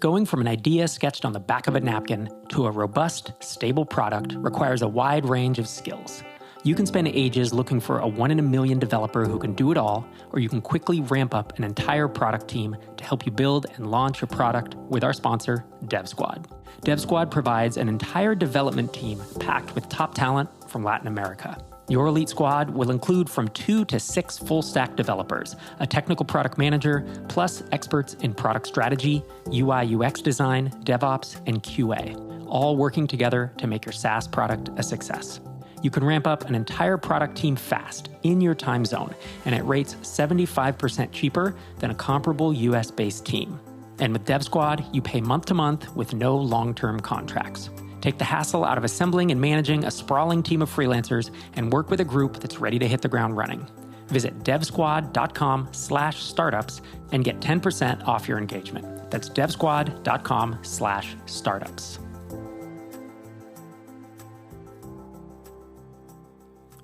Going from an idea sketched on the back of a napkin to a robust, stable product requires a wide range of skills. You can spend ages looking for a 1 in a million developer who can do it all, or you can quickly ramp up an entire product team to help you build and launch a product with our sponsor, DevSquad. DevSquad provides an entire development team packed with top talent from Latin America. Your elite squad will include from 2 to 6 full-stack developers, a technical product manager, plus experts in product strategy, UI/UX design, DevOps, and QA, all working together to make your SaaS product a success. You can ramp up an entire product team fast in your time zone, and at rates 75% cheaper than a comparable US-based team. And with DevSquad, you pay month to month with no long-term contracts. Take the hassle out of assembling and managing a sprawling team of freelancers and work with a group that's ready to hit the ground running. Visit devsquad.com/startups and get 10% off your engagement. That's devsquad.com/startups.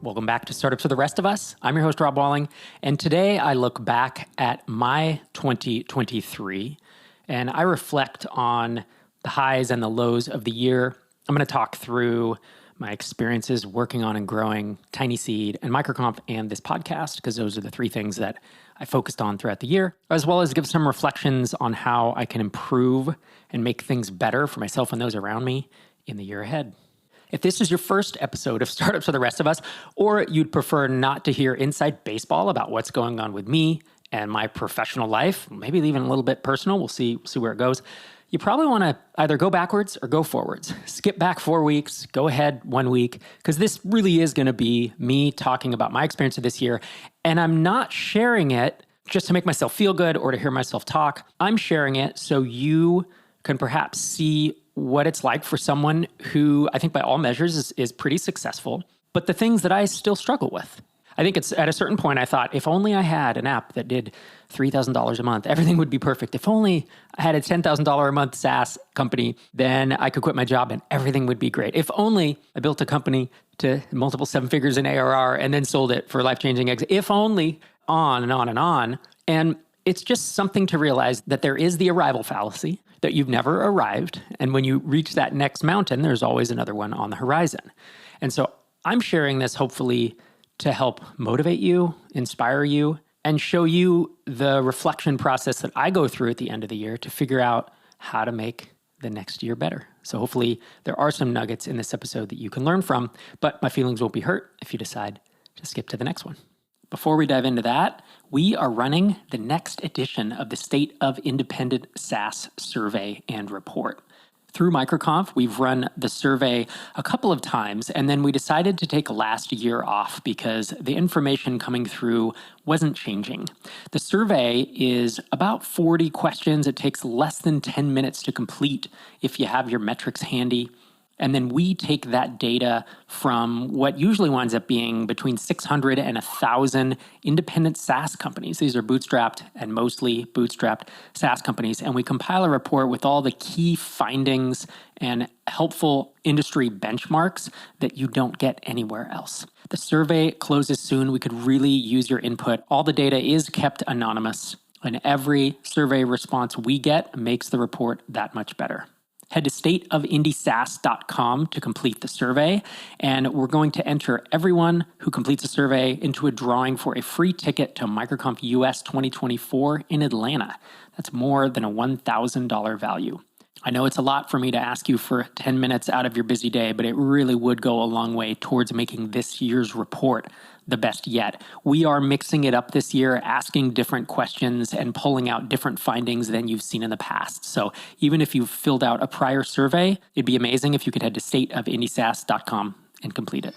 Welcome back to Startups for the Rest of Us. I'm your host, Rob Walling, and today I look back at my 2023 and I reflect on the highs and the lows of the year. I'm going to talk through my experiences working on and growing TinySeed and MicroConf and this podcast, because those are the 3 things that I focused on throughout the year, as well as give some reflections on how I can improve and make things better for myself and those around me in the year ahead. If this is your first episode of Startups for the Rest of Us, or you'd prefer not to hear inside baseball about what's going on with me and my professional life, maybe even a little bit personal, we'll see where it goes, you probably want to either go backwards or go forwards. Skip back 4 weeks, go ahead 1 week, because this really is going to be me talking about my experience of this year, and I'm not sharing it just to make myself feel good or to hear myself talk. I'm sharing it so you can perhaps see what it's like for someone who I think by all measures is pretty successful, but the things that I still struggle with. I think it's at a certain point I thought, if only I had an app that did $3,000 a month, everything would be perfect. If only I had a $10,000 a month SaaS company, then I could quit my job and everything would be great. If only I built a company to multiple 7 figures in ARR and then sold it for life-changing exit. If only, on and on and on. And it's just something to realize that there is the arrival fallacy, that you've never arrived. And when you reach that next mountain, there's always another one on the horizon. And so I'm sharing this hopefully to help motivate you, inspire you, and show you the reflection process that I go through at the end of the year to figure out how to make the next year better. So hopefully there are some nuggets in this episode that you can learn from, but my feelings won't be hurt if you decide to skip to the next one. Before we dive into that, we are running the next edition of the State of Independent SaaS Survey and Report. Through MicroConf, we've run the survey a couple of times, and then we decided to take last year off because the information coming through wasn't changing. The survey is about 40 questions. It takes less than 10 minutes to complete if you have your metrics handy. And then we take that data from what usually winds up being between 600 and 1,000 independent SaaS companies. These are bootstrapped and mostly bootstrapped SaaS companies. And we compile a report with all the key findings and helpful industry benchmarks that you don't get anywhere else. The survey closes soon. We could really use your input. All the data is kept anonymous, and every survey response we get makes the report that much better. Head to stateofindysaas.com to complete the survey, and we're going to enter everyone who completes the survey into a drawing for a free ticket to MicroConf US 2024 in Atlanta. That's more than a $1,000 value. I know it's a lot for me to ask you for 10 minutes out of your busy day, but it really would go a long way towards making this year's report the best yet. We are mixing it up this year, asking different questions and pulling out different findings than you've seen in the past. So even if you've filled out a prior survey, it'd be amazing if you could head to stateofindysaas.com and complete it.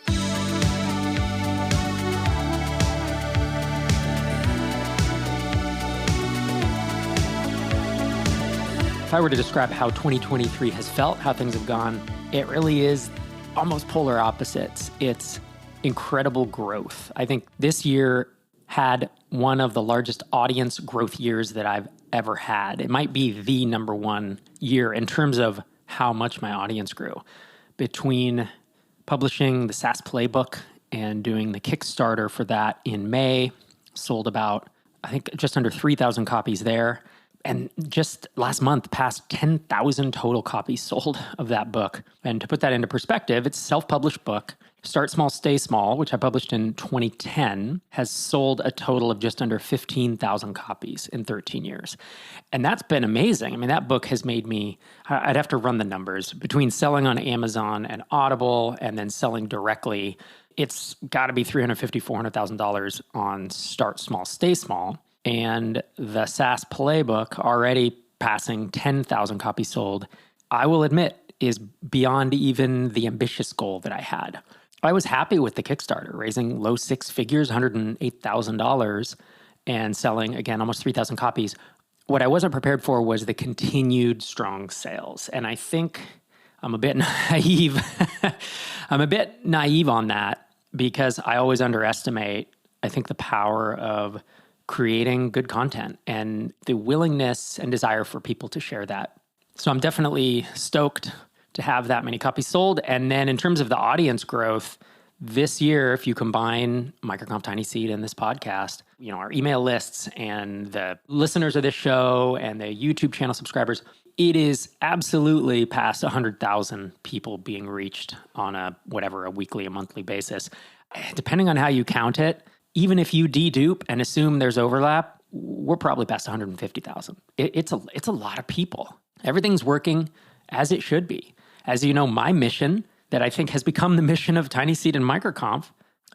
If I were to describe how 2023 has felt, how things have gone, it really is almost polar opposites. It's incredible growth. I think this year had one of the largest audience growth years that I've ever had. It might be the number one year in terms of how much my audience grew. Between publishing the SaaS Playbook and doing the Kickstarter for that in May, sold about, I think, just under 3,000 copies there. And just last month, passed 10,000 total copies sold of that book. And to put that into perspective, it's a self-published book. Start Small, Stay Small, which I published in 2010, has sold a total of just under 15,000 copies in 13 years. And that's been amazing. I mean, that book has made me, I'd have to run the numbers, between selling on Amazon and Audible and then selling directly, it's got to be $350,000, $400,000 on Start Small, Stay Small. And the SaaS Playbook, already passing 10,000 copies sold, I will admit is beyond even the ambitious goal that I had. I was happy with the Kickstarter, raising low six figures, $108,000, and selling, again, almost 3,000 copies. What I wasn't prepared for was the continued strong sales. And I think I'm a bit naive. I'm a bit naive on that because I always underestimate, I think, the power of creating good content and the willingness and desire for people to share that. So I'm definitely stoked to have that many copies sold. And then in terms of the audience growth, this year, if you combine MicroConf, TinySeed, and this podcast, our email lists and the listeners of this show and the YouTube channel subscribers, it is absolutely past 100,000 people being reached on a weekly, a monthly basis. Depending on how you count it, even if you dedupe and assume there's overlap, we're probably past 150,000. It's a lot of people. Everything's working as it should be. As you know, my mission that I think has become the mission of TinySeed and MicroConf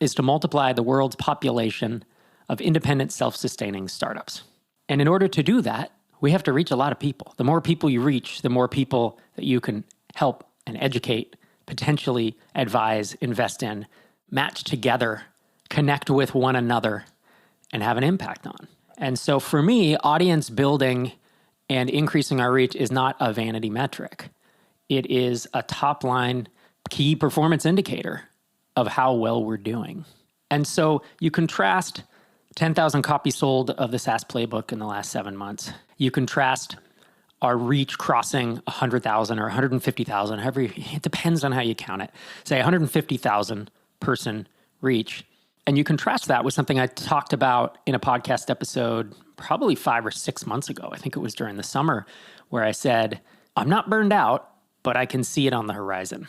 is to multiply the world's population of independent, self-sustaining startups. And in order to do that, we have to reach a lot of people. The more people you reach, the more people that you can help and educate, potentially advise, invest in, match together, connect with one another, and have an impact on. And so for me, audience building and increasing our reach is not a vanity metric. It is a top-line key performance indicator of how well we're doing. And so you contrast 10,000 copies sold of the SaaS Playbook in the last 7 months. You contrast our reach crossing 100,000 or 150,000, it depends on how you count it. Say 150,000 person reach. And you contrast that with something I talked about in a podcast episode probably 5 or 6 months ago. I think it was during the summer where I said, I'm not burned out, but I can see it on the horizon.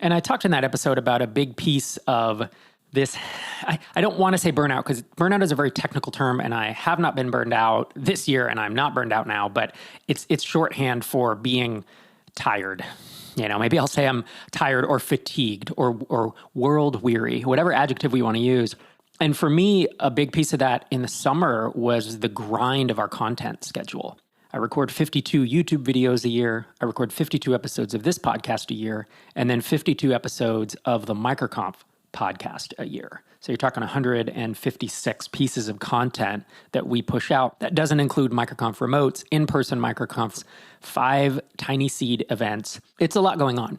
And I talked in that episode about a big piece of this. I don't want to say burnout because burnout is a very technical term, and I have not been burned out this year, and I'm not burned out now, but it's shorthand for being tired. Maybe I'll say I'm tired or fatigued or world weary, whatever adjective we want to use. And for me, a big piece of that in the summer was the grind of our content schedule. I record 52 YouTube videos a year. I record 52 episodes of this podcast a year, and then 52 episodes of the MicroConf podcast a year. So you're talking 156 pieces of content that we push out. That doesn't include MicroConf remotes, in-person MicroConfs, 5 TinySeed events. It's a lot going on.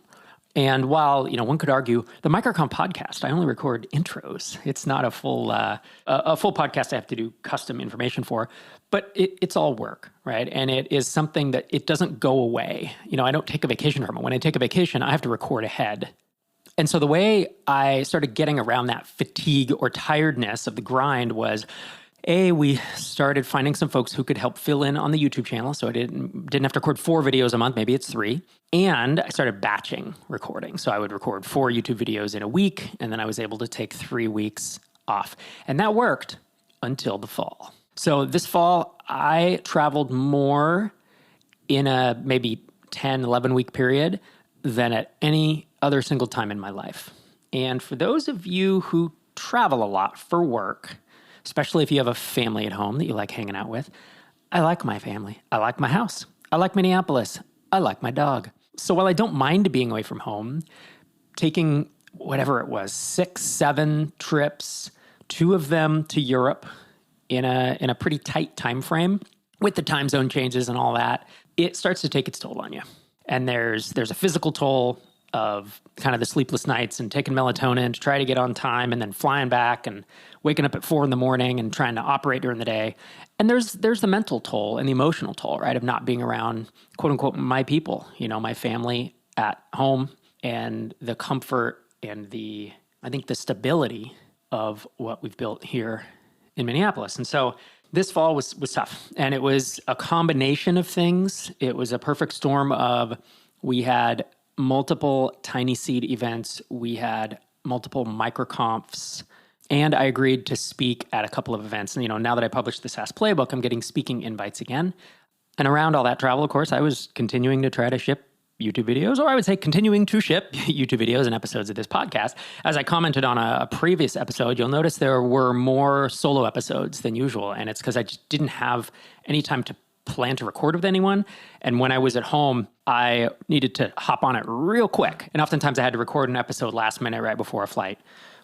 And while, one could argue the MicroConf podcast, I only record intros. It's not a full podcast I have to do custom information for, but it's all work, right? And it is something that it doesn't go away. I don't take a vacation from it. When I take a vacation, I have to record ahead. And so the way I started getting around that fatigue or tiredness of the grind was, we started finding some folks who could help fill in on the YouTube channel. So I didn't have to record 4 videos a month. Maybe it's 3. And I started batching recording. So I would record 4 YouTube videos in a week, and then I was able to take 3 weeks off. And that worked until the fall. So this fall, I traveled more in a maybe 10, 11-week period than at any other single time in my life. And for those of you who travel a lot for work, especially if you have a family at home that you like hanging out with, I like my family. I like my house. I like Minneapolis. I like my dog. So while I don't mind being away from home, taking whatever it was, 6, 7 trips, 2 of them to Europe in a pretty tight time frame with the time zone changes and all that, it starts to take its toll on you. And there's a physical toll of kind of the sleepless nights and taking melatonin to try to get on time and then flying back and waking up at 4 a.m. and trying to operate during the day. And there's the mental toll and the emotional toll, right, of not being around, quote unquote, my people, my family at home, and the comfort and I think the stability of what we've built here in Minneapolis. And so this fall was tough. And it was a combination of things. It was a perfect storm of, we had multiple TinySeed events. We had multiple MicroConfs. And I agreed to speak at a couple of events. And, now that I published the SaaS Playbook, I'm getting speaking invites again. And around all that travel, of course, I was continuing to try to ship YouTube videos, or I would say continuing to ship YouTube videos and episodes of this podcast. As I commented on a previous episode, you'll notice there were more solo episodes than usual. And it's because I just didn't have any time to plan to record with anyone. And when I was at home, I needed to hop on it real quick. And oftentimes I had to record an episode last minute right before a flight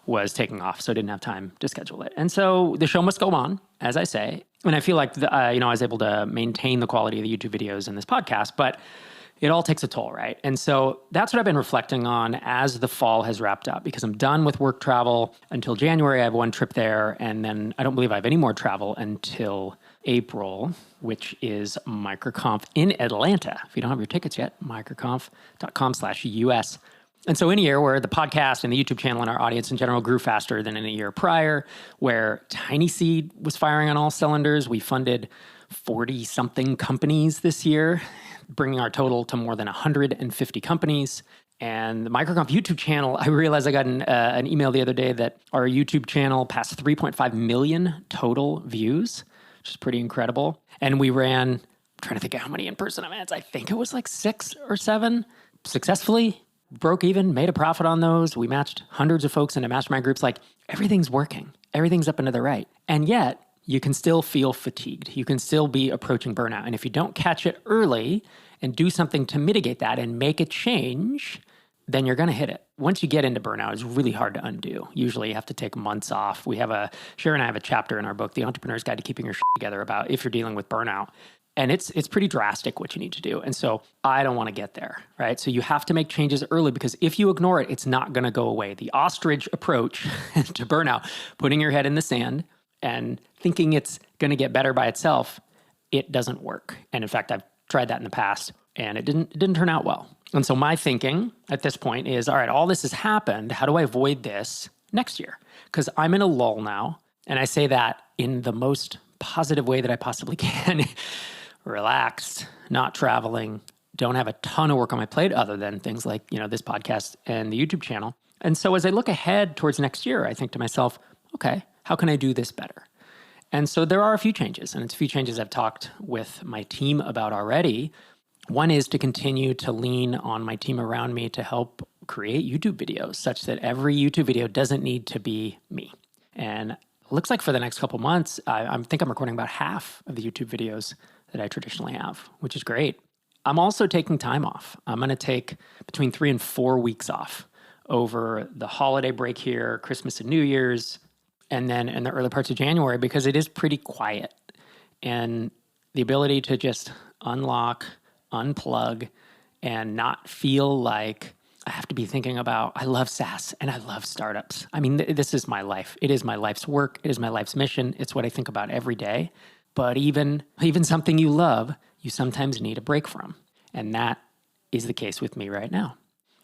was taking off, so I didn't have time to schedule it. And so the show must go on, as I say. And I feel like I was able to maintain the quality of the YouTube videos in this podcast, but it all takes a toll, right? And so that's what I've been reflecting on as the fall has wrapped up, because I'm done with work travel until January. I have one trip there, and then I don't believe I have any more travel until April, which is MicroConf in Atlanta. If you don't have your tickets yet, microconf.com/US. And so in a year where the podcast and the YouTube channel and our audience in general grew faster than in a year prior, where TinySeed was firing on all cylinders, we funded 40-something companies this year, bringing our total to more than 150 companies. And the MicroConf YouTube channel, I realized I got an email the other day that our YouTube channel passed 3.5 million total views, which is pretty incredible. And we ran, I'm trying to think of how many in-person events, I think it was like 6 or 7 successfully. Broke even, made a profit on those. We matched hundreds of folks into mastermind groups. Like, everything's working. Everything's up and to the right. And yet, you can still feel fatigued. You can still be approaching burnout. And if you don't catch it early and do something to mitigate that and make a change, then you're going to hit it. Once you get into burnout, it's really hard to undo. Usually you have to take months off. Sharon and I have a chapter in our book, The Entrepreneur's Guide to Keeping Your Shit Together, about if you're dealing with burnout. And it's pretty drastic what you need to do. And so I don't want to get there, right? So you have to make changes early, because if you ignore it, it's not going to go away. The ostrich approach to burnout, putting your head in the sand and thinking it's going to get better by itself, it doesn't work. And in fact, I've tried that in the past and it didn't turn out well. And so my thinking at this point is, all right, all this has happened. How do I avoid this next year? Because I'm in a lull now. And I say that in the most positive way that I possibly can. Relaxed, not traveling, don't have a ton of work on my plate other than things like, this podcast and the YouTube channel. And so as I look ahead towards next year, I think to myself, okay, how can I do this better? And so there are a few changes, and it's a few changes I've talked with my team about already. One is to continue to lean on my team around me to help create YouTube videos such that every YouTube video doesn't need to be me. And it looks like for the next couple months, I think I'm recording about half of the YouTube videos that I traditionally have, which is great. I'm also taking time off. I'm going to take between 3 and 4 weeks off over the holiday break here, Christmas and New Year's, and then in the early parts of January, because it is pretty quiet. And the ability to just unlock, unplug, and not feel like I have to be thinking about, I love SaaS and I love startups. I mean, this is my life. It is my life's work. It is my life's mission. It's what I think about every day. But even something you love, you sometimes need a break from. And that is the case with me right now.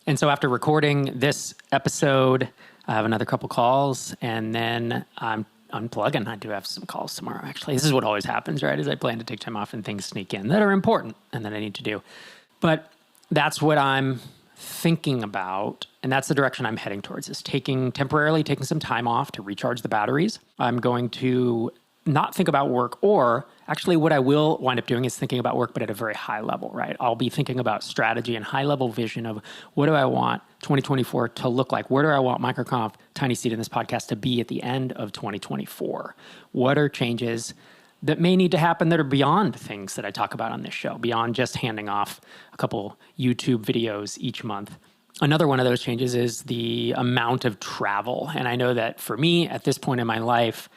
And so after recording this episode, I have another couple calls, and then I'm unplugging. I do have some calls tomorrow, actually. This is what always happens, right? Is I plan to take time off and things sneak in that are important and that I need to do. But that's what I'm thinking about, and that's the direction I'm heading towards, is temporarily taking some time off to recharge the batteries. I'm going to not think about work, or actually what I will wind up doing is thinking about work, but at a very high level, right? I'll be thinking about strategy and high level vision of what do I want 2024 to look like? Where do I want MicroConf, TinySeed, in this podcast to be at the end of 2024? What are changes that may need to happen that are beyond things that I talk about on this show, beyond just handing off a couple YouTube videos each month? Another one of those changes is the amount of travel. And I know that for me at this point in my life,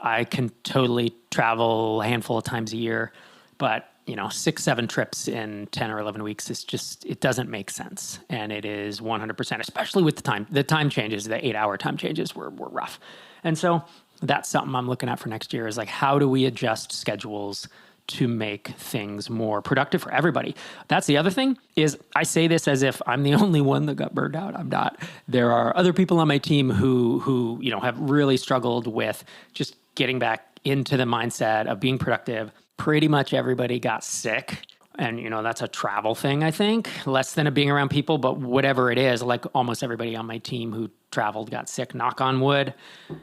I can totally travel a handful of times a year, but 6, 7 trips in 10 or 11 weeks is just, it doesn't make sense. And it is 100%, especially with the time changes, the 8-hour time changes were rough. And so that's something I'm looking at for next year, is like, how do we adjust schedules to make things more productive for everybody? That's the other thing, is I say this as if I'm the only one that got burned out. I'm not. There are other people on my team who have really struggled with just getting back into the mindset of being productive, pretty much everybody got sick. And, that's a travel thing, I think, less than a being around people. But whatever it is, like almost everybody on my team who traveled got sick, knock on wood.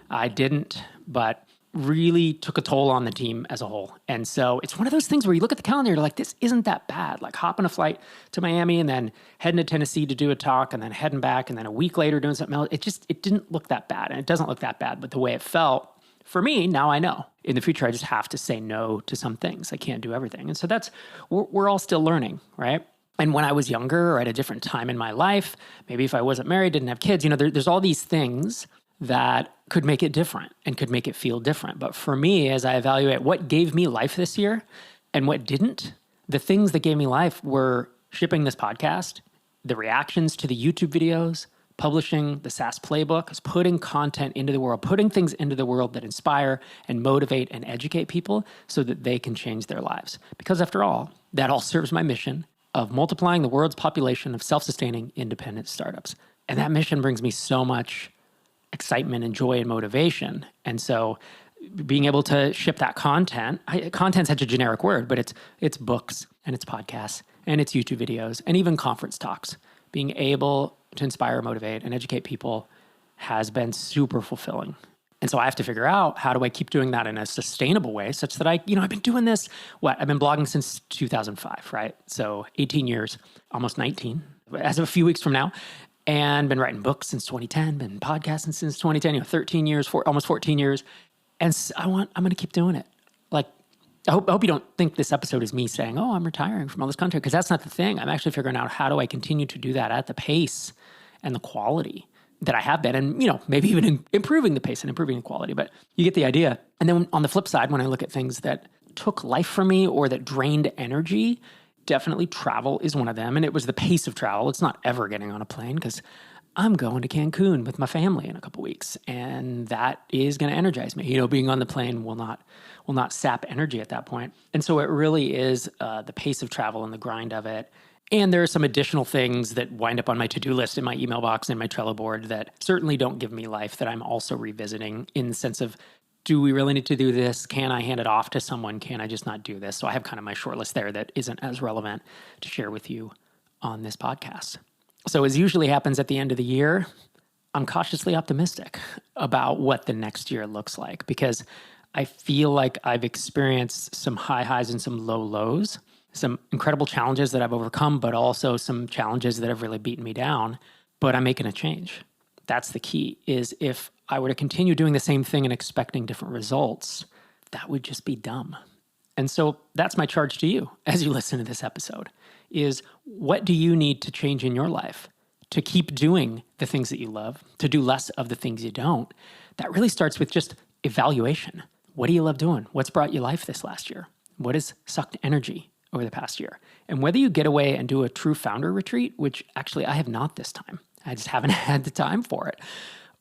I didn't, but really took a toll on the team as a whole. And so it's one of those things where you look at the calendar, you're like, this isn't that bad. Like hopping a flight to Miami and then heading to Tennessee to do a talk and then heading back and then a week later doing something else. It didn't look that bad. And it doesn't look that bad. But the way it felt for me, now I know. In the future, I just have to say no to some things. I can't do everything. And so we're all still learning, right? And when I was younger or at a different time in my life, maybe if I wasn't married, didn't have kids, there's all these things that could make it different and could make it feel different. But for me, as I evaluate what gave me life this year and what didn't, the things that gave me life were shipping this podcast, the reactions to the YouTube videos, publishing the SaaS Playbook, is putting content into the world, putting things into the world that inspire and motivate and educate people so that they can change their lives. Because after all, that all serves my mission of multiplying the world's population of self-sustaining independent startups. And that mission brings me so much excitement and joy and motivation. And so being able to ship that content's such a generic word, but it's books and it's podcasts and it's YouTube videos and even conference talks. Being able to inspire, motivate, and educate people has been super fulfilling. And so I have to figure out, how do I keep doing that in a sustainable way such that I've been doing this, I've been blogging since 2005, right? So 18 years, almost 19, as of a few weeks from now, and been writing books since 2010, been podcasting since 2010, 13 years, almost 14 years. And I'm going to keep doing it. Like, I hope you don't think this episode is me saying, oh, I'm retiring from all this content, because that's not the thing. I'm actually figuring out, how do I continue to do that at the pace and the quality that I have been, and maybe even improving the pace and improving the quality, but you get the idea. And then on the flip side, when I look at things that took life from me or that drained energy, definitely travel is one of them. And it was the pace of travel. It's not ever getting on a plane, because I'm going to Cancun with my family in a couple weeks, and that is going to energize me. Being on the plane will not sap energy at that point. And so it really is the pace of travel and the grind of it. And there are some additional things that wind up on my to-do list in my email box and my Trello board that certainly don't give me life, that I'm also revisiting in the sense of, do we really need to do this? Can I hand it off to someone? Can I just not do this? So I have kind of my short list there that isn't as relevant to share with you on this podcast. So as usually happens at the end of the year, I'm cautiously optimistic about what the next year looks like, because I feel like I've experienced some high highs and some low lows, some incredible challenges that I've overcome, but also some challenges that have really beaten me down. But I'm making a change. That's the key, is if I were to continue doing the same thing and expecting different results, that would just be dumb. And so that's my charge to you as you listen to this episode, is what do you need to change in your life to keep doing the things that you love, to do less of the things you don't? That really starts with just evaluation. What do you love doing? What's brought you life this last year? What has sucked energy over the past year? And whether you get away and do a true founder retreat, which actually I have not this time, I just haven't had the time for it,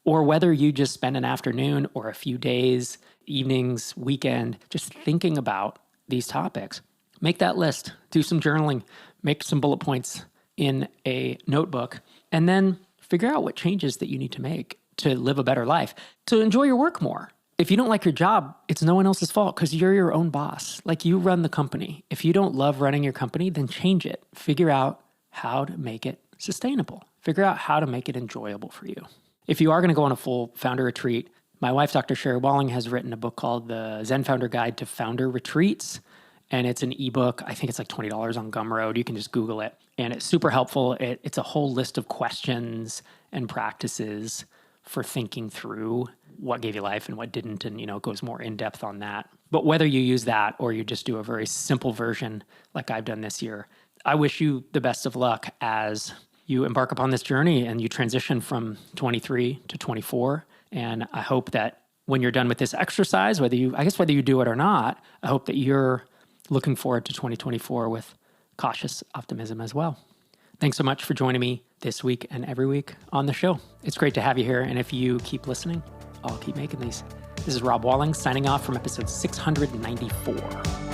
or whether you just spend an afternoon or a few days, evenings, weekend, just thinking about these topics, make that list, do some journaling, make some bullet points in a notebook, and then figure out what changes that you need to make to live a better life, to enjoy your work more. If you don't like your job, it's no one else's fault, because you're your own boss. Like, you run the company. If you don't love running your company, then change it. Figure out how to make it sustainable. Figure out how to make it enjoyable for you. If you are going to go on a full founder retreat, my wife, Dr. Sherry Walling, has written a book called The Zen Founder Guide to Founder Retreats. And it's an ebook. I think it's like $20 on Gumroad. You can just Google it. And it's super helpful. It's a whole list of questions and practices for thinking through what gave you life and what didn't. And, it goes more in depth on that. But whether you use that or you just do a very simple version like I've done this year, I wish you the best of luck as you embark upon this journey and you transition from 23 to 24. And I hope that when you're done with this exercise, whether you do it or not, I hope that you're looking forward to 2024 with cautious optimism as well. Thanks so much for joining me this week and every week on the show. It's great to have you here. And if you keep listening, I'll keep making these. This is Rob Walling signing off from episode 694.